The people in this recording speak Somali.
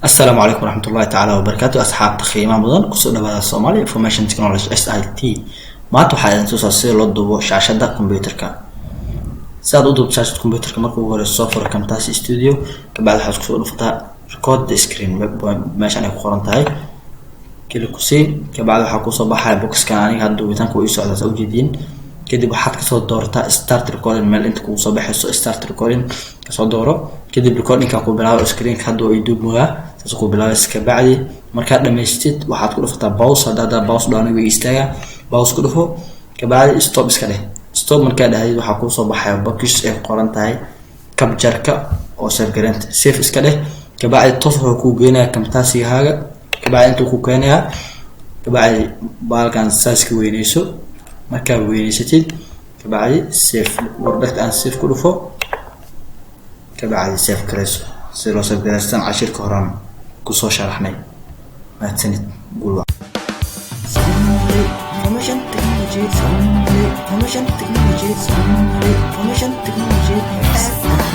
السلام عليكم ورحمة الله تعالى وبركاته أصحاب قيمة مدن كسر دبادة الصومالي Information Technology SIT ما توحد أن تصير للضوء شاشة كمبيوتر كان ساد أضرب شاشة كمبيوتر كمان هو السوفر كم تاس استوديو كبعد حاجة كسر فتح ريكورد سكرين ماشي أنا قرنت هاي كل كسي كبعد حاجة صباح على بوكس كان أنا هادو بيتان كويس على زوجين كده بحط كسر دورتا ستارت ريكورد مال أنت كو صباح ستارت ريكورد كسر دوره كده ريكورد كأكو بلاو سكرين كهدو يدوب مغا تسقو بلاس كبعدي markaad dhameystid waxaad ku dhuftaa pause hadda pause doona way istaaga pause ku dhufo kabacdi stop iska dheh stop markaad dhahayd waxa ku soo baxaya box ay qoran tahay capture-ka oo save garanta save iska dheh kabacdi toos wuxuu ku geenayaa kamtaasigaaga kabacdi intuu ku keenayaa kabacdi baalkan size-ka weynayso markaa weynaysatid kabacdi save warbird aan save ku dhufo kabacdi save garayso si loo save garaysan cashirka horaan كسر شرحني ما تسند قول Information Technology